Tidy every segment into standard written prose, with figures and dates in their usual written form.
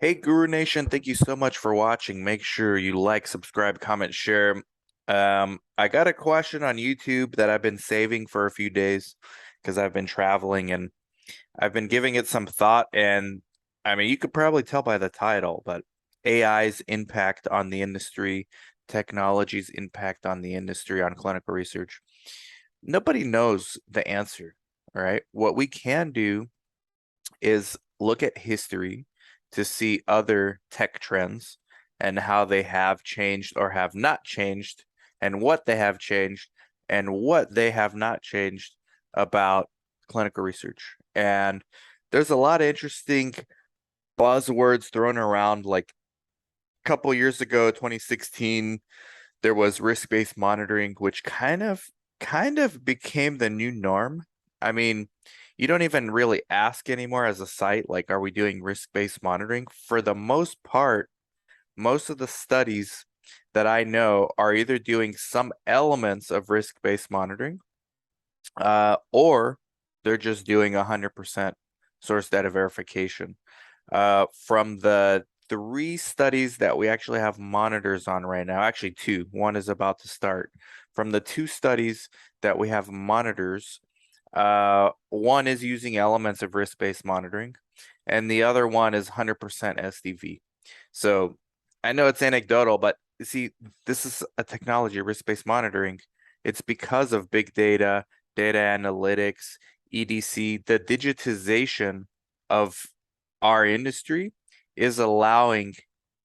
Hey, Guru Nation, thank you so much for watching. Make sure you like, subscribe, comment, share. I got a question on YouTube that I've been saving for a few days because I've been traveling and I've been giving it some thought. And I mean, you could probably tell by the title, but AI's impact on the industry, technology's impact on the industry, on clinical research. Nobody knows the answer, all right? What we can do is look at history to see other tech trends and how they have changed or have not changed, and what they have changed and what they have not changed about clinical research. And there's a lot of interesting buzzwords thrown around. Like a couple years ago, 2016, there was risk-based monitoring, which kind of became the new norm. I mean, you don't even really ask anymore as a site, like, are we doing risk-based monitoring? For the most part, most of the studies that I know are either doing some elements of risk-based monitoring, or they're just doing 100% source data verification. From the three studies that we actually have monitors on right now, actually two, one is about to start. From the two studies that we have monitors, one is using elements of risk-based monitoring, and the other one is 100% SDV. So I know it's anecdotal, but see, this is a technology, risk-based monitoring. It's because of big data, data analytics, EDC, the digitization of our industry is allowing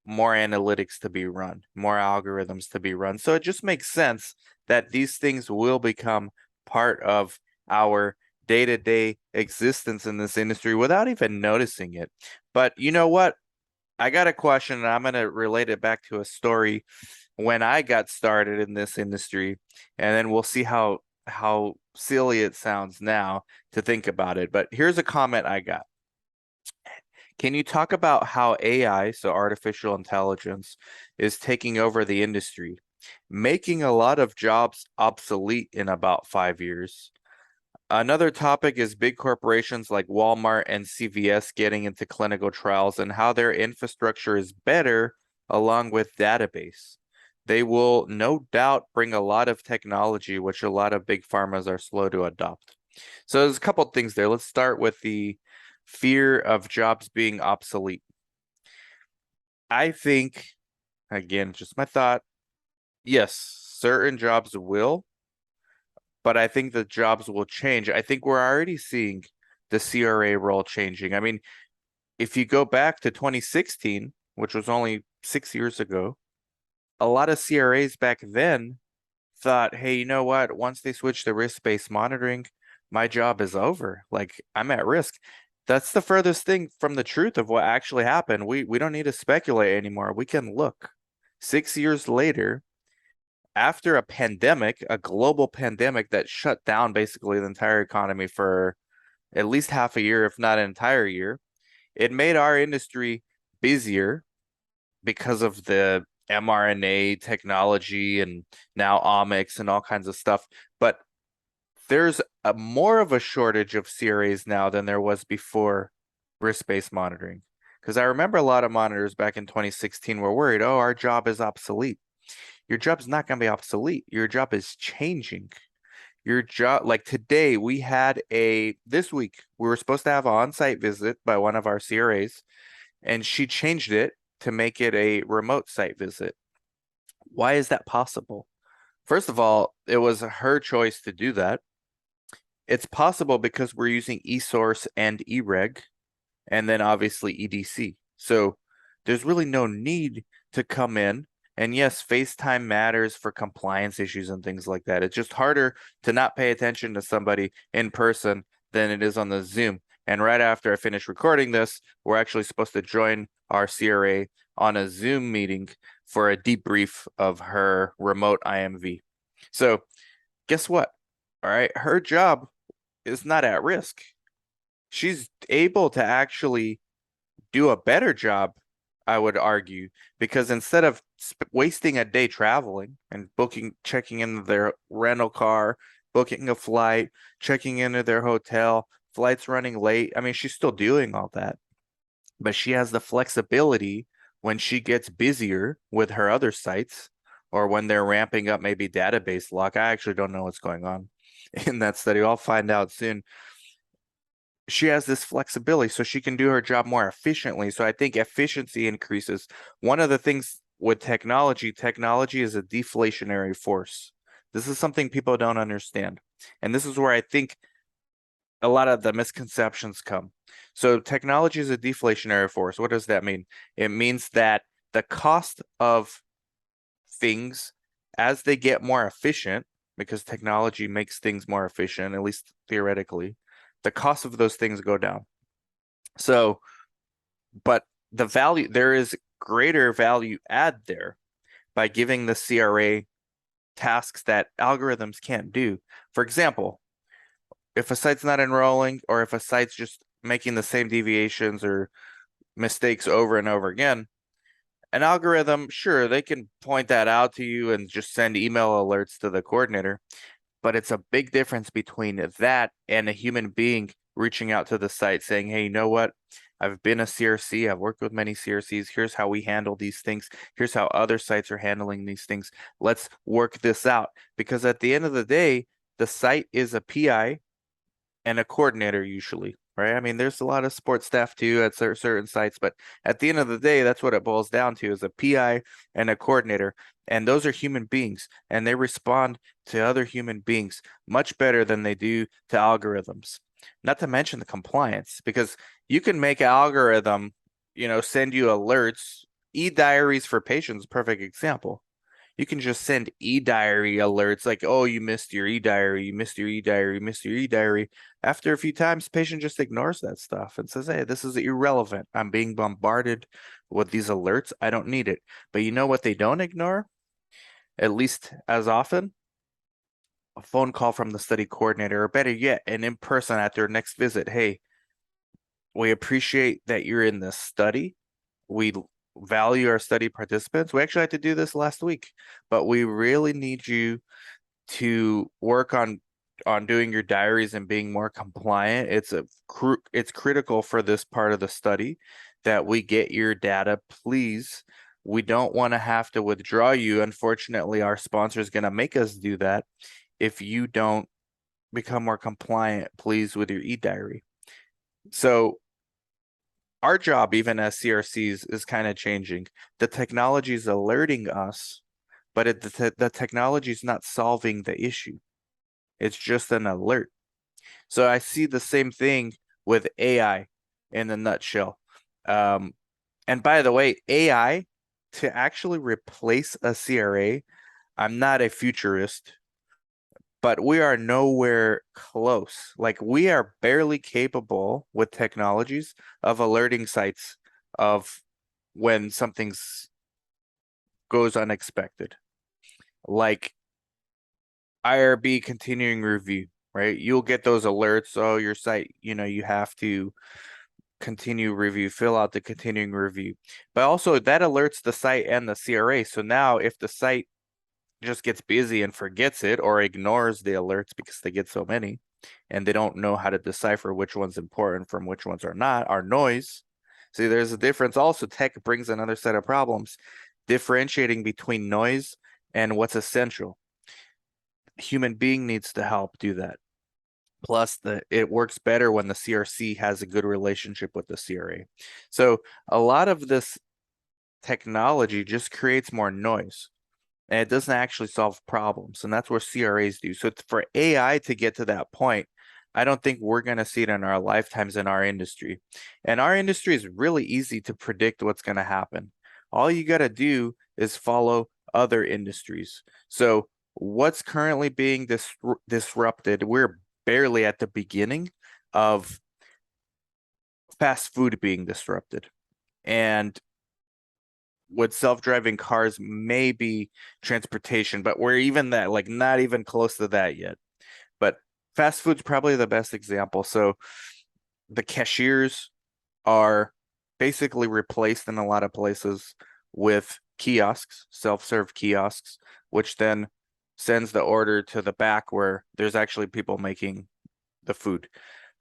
more analytics to be run, more algorithms to be run. So it just makes sense that these things will become part of our day-to-day existence in this industry without even noticing it. But you know what? I got a question, and I'm going to relate it back to a story when I got started in this industry, and then we'll see how silly it sounds now to think about it. But here's a comment I got. Can you talk about how AI, so artificial intelligence, is taking over the industry, making a lot of jobs obsolete in about 5 years? Another topic is big corporations like Walmart and CVS getting into clinical trials and how their infrastructure is better along with database. They will no doubt bring a lot of technology, which a lot of big pharmas are slow to adopt. So there's a couple things there. Let's start with the fear of jobs being obsolete. I think, again, just my thought, yes, certain jobs will, but I think the jobs will change. I think we're already seeing the CRA role changing. I mean, if you go back to 2016, which was only 6 years ago, a lot of CRAs back then thought, hey, you know what? Once they switch to risk-based monitoring, my job is over. Like, I'm at risk. That's the furthest thing from the truth of what actually happened. We don't need to speculate anymore. We can look. 6 years later, after a pandemic, a global pandemic that shut down basically the entire economy for at least half a year, if not an entire year, it made our industry busier because of the mRNA technology and now omics and all kinds of stuff. But there's a more of a shortage of CRAs now than there was before risk-based monitoring. Because I remember a lot of monitors back in 2016 were worried, oh, our job is obsolete. Your job's not going to be obsolete. Your job is changing. Your job, like today, this week, we were supposed to have an on-site visit by one of our CRAs, and she changed it to make it a remote site visit. Why is that possible? First of all, it was her choice to do that. It's possible because we're using eSource and eReg, and then obviously EDC. So there's really no need to come in. And yes, FaceTime matters for compliance issues and things like that. It's just harder to not pay attention to somebody in person than it is on the Zoom. And right after I finish recording this, we're actually supposed to join our CRA on a Zoom meeting for a debrief of her remote IMV. So guess what? All right, her job is not at risk. She's able to actually do a better job, I would argue, because instead of wasting a day traveling and checking into their rental car, booking a flight, checking into their hotel, flights running late. I mean, she's still doing all that. but she has the flexibility when she gets busier with her other sites or when they're ramping up maybe database lock. I actually don't know what's going on in that study. I'll find out soon. She has this flexibility so she can do her job more efficiently. So I think efficiency increases. One of the things with technology, technology is a deflationary force. This is something people don't understand. And this is where I think a lot of the misconceptions come. So technology is a deflationary force. What does that mean? It means that the cost of things as they get more efficient, because technology makes things more efficient, at least theoretically, the cost of those things go down. So, but the value, there is greater value add there by giving the CRA tasks that algorithms can't do. For example, if a site's not enrolling or if a site's just making the same deviations or mistakes over and over again, an algorithm, sure, they can point that out to you and just send email alerts to the coordinator, but it's a big difference between that and a human being reaching out to the site saying, hey, you know what? I've been a CRC. I've worked with many CRCs. Here's how we handle these things. Here's how other sites are handling these things. Let's work this out. Because at the end of the day, the site is a PI and a coordinator usually, right? I mean, there's a lot of support staff too at certain sites, but at the end of the day, that's what it boils down to is a PI and a coordinator. And those are human beings and they respond to other human beings much better than they do to algorithms. Not to mention the compliance, because you can make an algorithm, send you alerts. E-diaries for patients, perfect example. You can just send e-diary alerts like, oh, you missed your e-diary, you missed your e-diary, you missed your e-diary. After a few times, the patient just ignores that stuff and says, hey, this is irrelevant. I'm being bombarded with these alerts. I don't need it. But you know what they don't ignore, at least as often? A phone call from the study coordinator, or better yet, an in-person at their next visit. Hey, we appreciate that you're in this study. We value our study participants. We actually had to do this last week, but we really need you to work on doing your diaries and being more compliant. It's critical for this part of the study that we get your data, please. We don't want to have to withdraw you. Unfortunately, our sponsor is going to make us do that if you don't become more compliant, please, with your e-diary. So our job, even as CRCs, is kind of changing. The technology is alerting us, but the technology is not solving the issue. It's just an alert. So I see the same thing with AI in a nutshell. Um, and by the way, AI to actually replace a CRA, I'm not a futurist, but we are nowhere close. Like we are barely capable with technologies of alerting sites of when something's goes unexpected. Like IRB continuing review, right? You'll get those alerts. Oh, your site, you have to continue review, fill out the continuing review. But also that alerts the site and the CRA. So now if the site just gets busy and forgets it or ignores the alerts because they get so many and they don't know how to decipher which one's important from which ones are not, are noise. See, there's a difference. Also, tech brings another set of problems, differentiating between noise and what's essential. Human being needs to help do that. Plus, it works better when the CRC has a good relationship with the CRA. So a lot of this technology just creates more noise and it doesn't actually solve problems. And that's where CRAs do. So for AI to get to that point, I don't think we're going to see it in our lifetimes in our industry. And our industry is really easy to predict what's going to happen. All you got to do is follow other industries. So what's currently being disrupted, we're barely at the beginning of fast food being disrupted. And with self-driving cars, maybe transportation, but we're even that, like not even close to that yet. But fast food's probably the best example. So the cashiers are basically replaced in a lot of places with kiosks, self-serve kiosks, which then sends the order to the back where there's actually people making the food.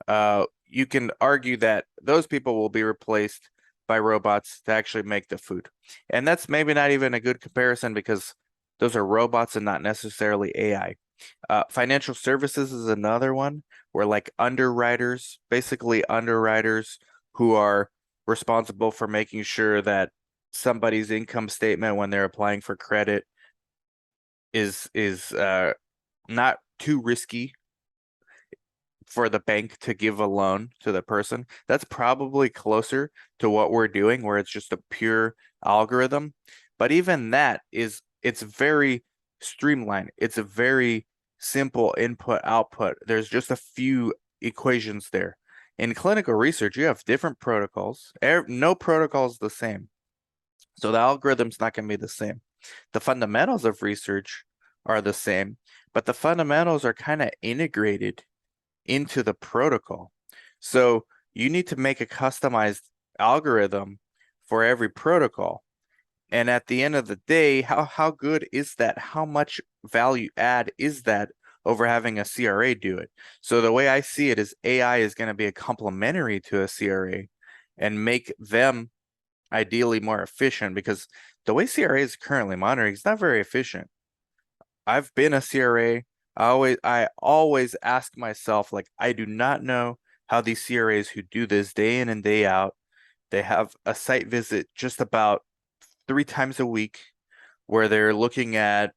You can argue that those people will be replaced by robots to actually make the food. And that's maybe not even a good comparison because those are robots and not necessarily AI. Financial services is another one where like underwriters, basically underwriters who are responsible for making sure that somebody's income statement when they're applying for credit is not too risky for the bank to give a loan to the person. That's probably closer to what we're doing, where it's just a pure algorithm. But even that it's very streamlined. It's a very simple input output. There's just a few equations there. In clinical research, you have different protocols. No protocol is the same. So the algorithm's not going to be the same. The fundamentals of research are the same, but the fundamentals are kind of integrated into the protocol. So you need to make a customized algorithm for every protocol. And at the end of the day, how good is that? How much value add is that over having a CRA do it? So the way I see it is AI is going to be a complementary to a CRA and make them ideally more efficient, because the way CRA is currently monitoring is not very efficient. I've been a CRA. I always ask myself, like, I do not know how these CRAs who do this day in and day out, they have a site visit just about 3 times a week where they're looking at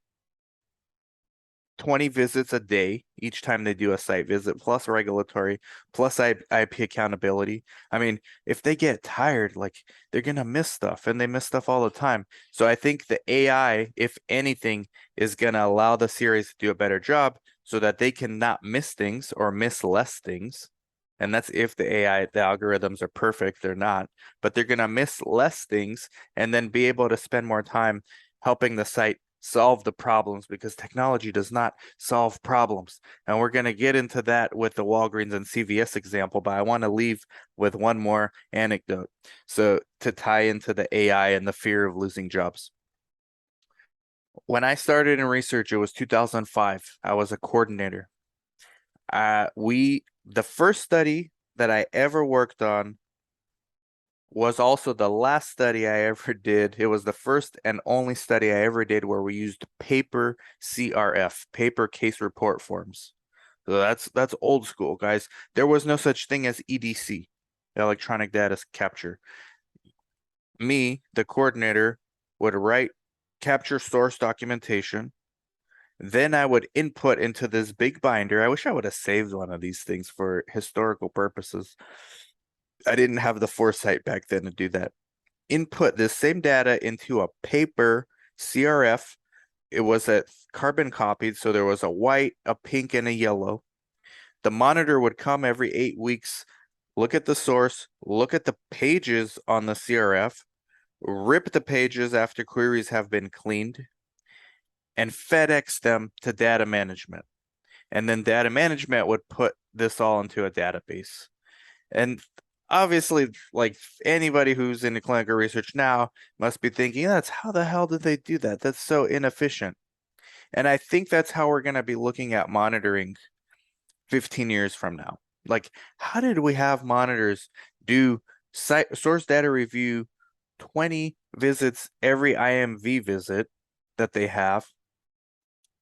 20 visits a day each time they do a site visit, plus regulatory, plus IP accountability. I mean, if they get tired, like they're gonna miss stuff, and they miss stuff all the time. So I think the AI, if anything, is gonna allow the series to do a better job so that they can not miss things or miss less things. And that's if the algorithms are perfect, they're not, but they're gonna miss less things and then be able to spend more time helping the site solve the problems, because technology does not solve problems. And we're going to get into that with the Walgreens and CVS example, but I want to leave with one more anecdote. So to tie into the AI and the fear of losing jobs. When I started in research, it was 2005. I was a coordinator. The first study that I ever worked on was also the last study I ever did. It was the first and only study I ever did where we used paper CRF, paper case report forms. So that's old school, guys. There was no such thing as EDC, electronic data capture. Me, the coordinator, would write capture source documentation. Then I would input into this big binder. I wish I would have saved one of these things for historical purposes. I didn't have the foresight back then to do that. Input this same data into a paper CRF. It was a carbon copied, so there was a white, a pink, and a yellow. The monitor would come every 8 weeks, look at the source, look at the pages on the CRF, rip the pages after queries have been cleaned, and FedEx them to data management. And then data management would put this all into a database. And obviously, like anybody who's into clinical research now must be thinking, that's how the hell did they do that? That's so inefficient. And I think that's how we're going to be looking at monitoring 15 years from now. Like, how did we have monitors do source data review 20 visits every IMV visit that they have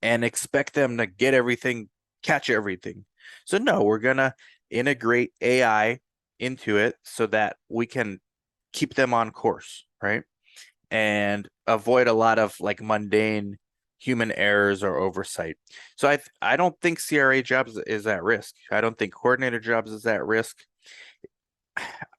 and expect them to get everything, catch everything? So no, we're going to integrate AI into it so that we can keep them on course, right? And avoid a lot of like mundane human errors or oversight. So I don't think CRA jobs is at risk. I don't think coordinator jobs is at risk.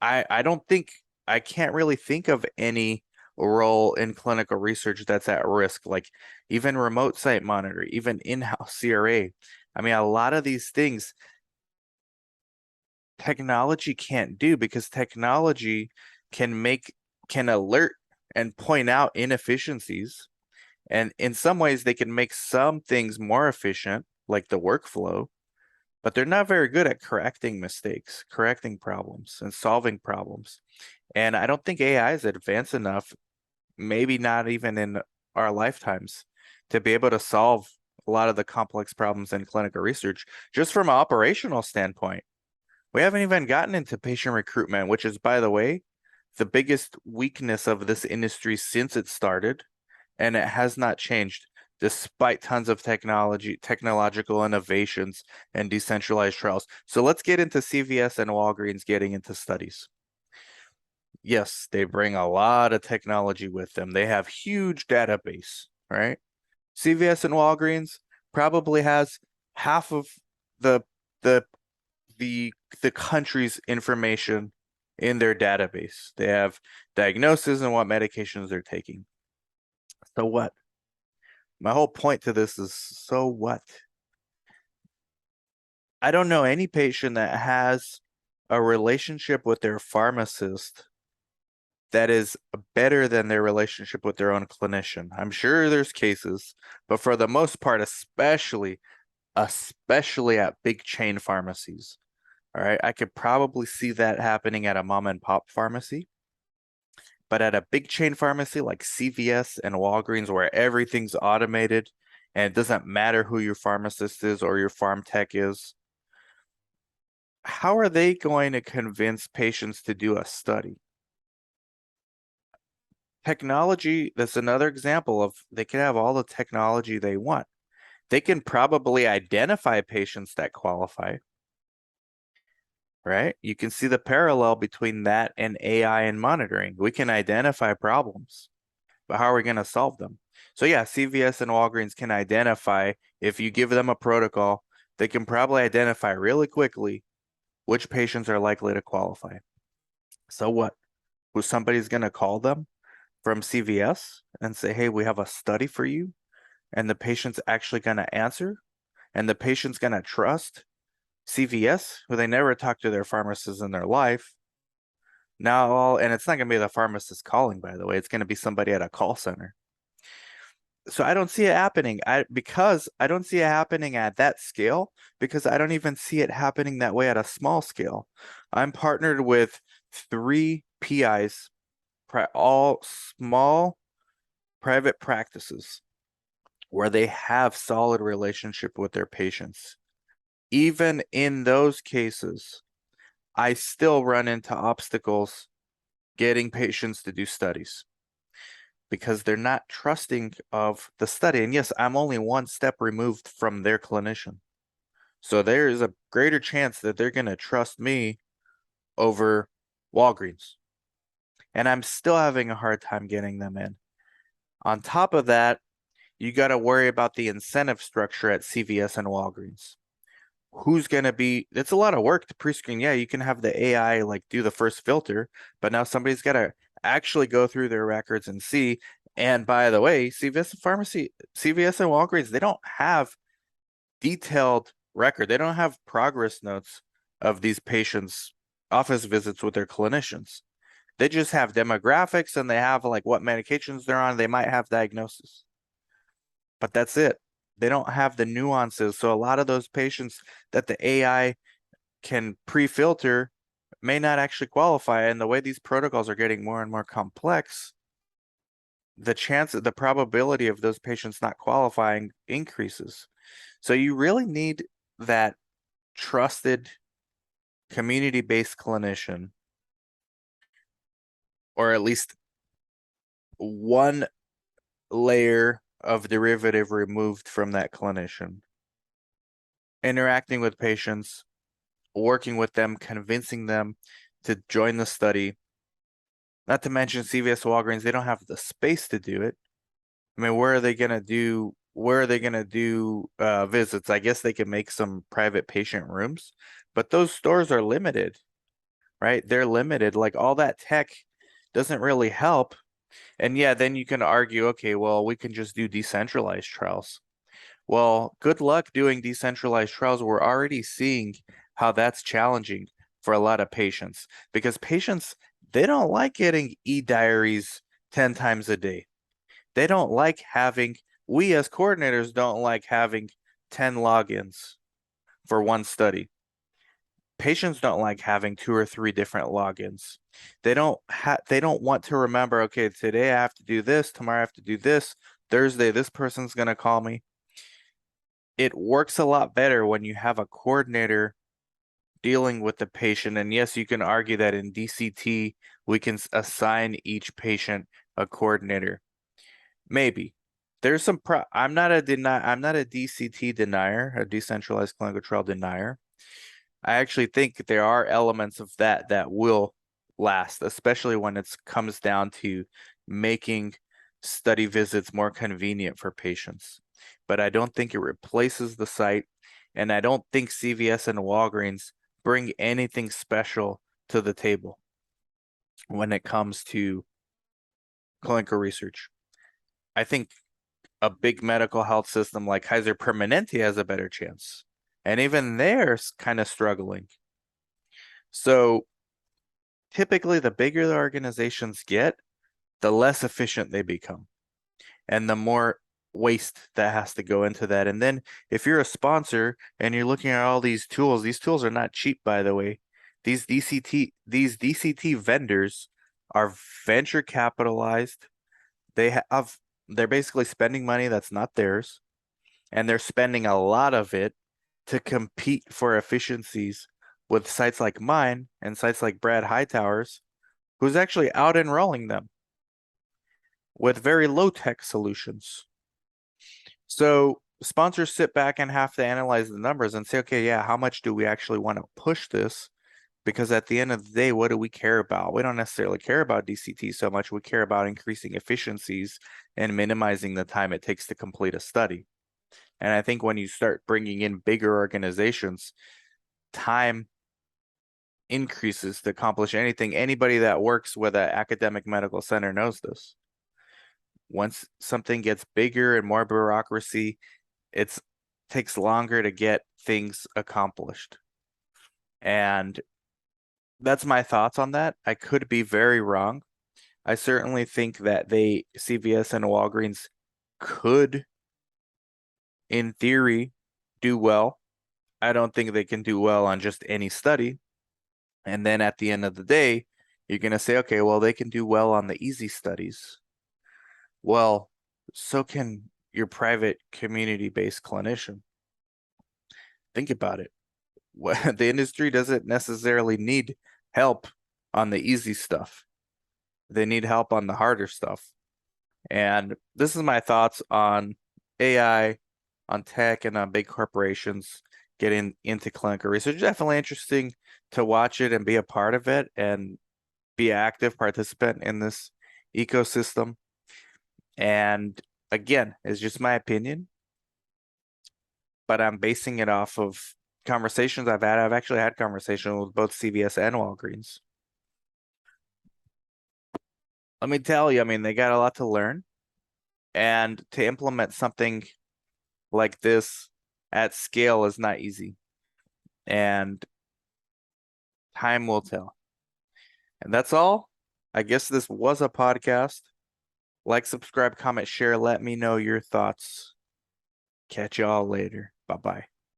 I don't think I can't really think of any role in clinical research that's at risk, like even remote site monitor, even in-house CRA. I mean, a lot of these things technology can't do, because technology can alert and point out inefficiencies. And in some ways, they can make some things more efficient, like the workflow, but they're not very good at correcting mistakes, correcting problems, and solving problems. And I don't think AI is advanced enough, maybe not even in our lifetimes, to be able to solve a lot of the complex problems in clinical research, just from an operational standpoint. We haven't even gotten into patient recruitment, which is, by the way, the biggest weakness of this industry since it started, and it has not changed despite tons of technological innovations and decentralized trials. So let's get into CVS and Walgreens getting into studies. Yes, they bring a lot of technology with them. They have huge database, right? CVS and Walgreens probably has half of the the the country's information in their database. They have diagnosis and what medications they're taking. So what? My whole point to this is so what? I don't know any patient that has a relationship with their pharmacist that is better than their relationship with their own clinician. I'm sure there's cases, but for the most part, especially at big chain pharmacies. All right, I could probably see that happening at a mom and pop pharmacy, but at a big chain pharmacy like CVS and Walgreens, where everything's automated and it doesn't matter who your pharmacist is or your farm tech is, how are they going to convince patients to do a study? Technology, that's another example of they can have all the technology they want. They can probably identify patients that qualify, right? You can see the parallel between that and AI and monitoring. We can identify problems, but how are we going to solve them? So yeah, CVS and Walgreens can identify, if you give them a protocol, they can probably identify really quickly which patients are likely to qualify. So what? Who somebody's going to call them from CVS and say, hey, we have a study for you, and the patient's actually going to answer, and the patient's going to trust CVS, who they never talked to their pharmacist in their life. Now, and it's not going to be the pharmacist calling, by the way, it's going to be somebody at a call center. So I don't see it happening. Because I don't see it happening at that scale, because I don't even see it happening that way at a small scale. I'm partnered with 3 PIs, all small private practices where they have solid relationship with their patients. Even in those cases, I still run into obstacles getting patients to do studies because they're not trusting of the study. And yes, I'm only one step removed from their clinician. So there is a greater chance that they're going to trust me over Walgreens. And I'm still having a hard time getting them in. On top of that, you got to worry about the incentive structure at CVS and Walgreens. Who's going to be, it's a lot of work to pre-screen. Yeah, you can have the AI like do the first filter, but now somebody's got to actually go through their records and see. And by the way, CVS and Walgreens, they don't have detailed record. They don't have progress notes of these patients' office visits with their clinicians. They just have demographics and they have like what medications they're on. They might have diagnosis, but that's it. They don't have the nuances. So a lot of those patients that the AI can pre-filter may not actually qualify. And the way these protocols are getting more and more complex, the probability of those patients not qualifying increases. So you really need that trusted community-based clinician, or at least one layer of derivative removed from that clinician, interacting with patients, working with them, convincing them to join the study. Not to mention CVS, Walgreens, they don't have the space to do it. I mean, where are they gonna do visits? I guess they can make some private patient rooms, but those stores are limited, right? They're limited. Like all that tech doesn't really help. And yeah, then you can argue, okay, well, we can just do decentralized trials. Well, good luck doing decentralized trials. We're already seeing how that's challenging for a lot of patients, because patients, they don't like getting e-diaries 10 times a day. They don't like having, we as coordinators don't like having 10 logins for one study. Patients don't like having 2 or 3 different logins. They don't want to remember, okay, today I have to do this, tomorrow I have to do this, Thursday this person's going to call me. It works a lot better when you have a coordinator dealing with the patient. And yes, you can argue that in DCT we can assign each patient a coordinator. Maybe. There's some I'm not a DCT denier, a decentralized clinical trial denier. I actually think there are elements of that will last, especially when it comes down to making study visits more convenient for patients. But I don't think it replaces the site, and I don't think CVS and Walgreens bring anything special to the table when it comes to clinical research. I think a big medical health system like Kaiser Permanente has a better chance. And even they're kind of struggling. So typically, the bigger the organizations get, the less efficient they become, and the more waste that has to go into that. And then if you're a sponsor and you're looking at all these tools are not cheap, by the way. These DCT vendors are venture capitalized. They're basically spending money that's not theirs, and they're spending a lot of it to compete for efficiencies with sites like mine and sites like Brad Hightower's, who's actually out enrolling them with very low tech solutions. So sponsors sit back and have to analyze the numbers and say, okay, yeah, how much do we actually want to push this? Because at the end of the day, what do we care about? We don't necessarily care about DCT so much. We care about increasing efficiencies and minimizing the time it takes to complete a study. And I think when you start bringing in bigger organizations, time increases to accomplish anything. Anybody that works with an academic medical center knows this. Once something gets bigger and more bureaucracy, it takes longer to get things accomplished. And that's my thoughts on that. I could be very wrong. I certainly think that CVS and Walgreens could, in theory, do well. I don't think they can do well on just any study. And then at the end of the day, you're going to say, okay, well, they can do well on the easy studies. Well, so can your private community-based clinician. Think about it. The industry doesn't necessarily need help on the easy stuff. They need help on the harder stuff. And this is my thoughts on AI, on tech, and on big corporations getting into clinical research. Definitely interesting to watch it and be a part of it and be an active participant in this ecosystem. And again, it's just my opinion, but I'm basing it off of conversations I've had. I've actually had conversations with both CVS and Walgreens. Let me tell you, I mean, they got a lot to learn, and to implement something like this at scale is not easy, and time will tell. And that's all. I guess this was a podcast. Like, subscribe, comment, share. Let me know your thoughts. Catch y'all later. Bye-bye.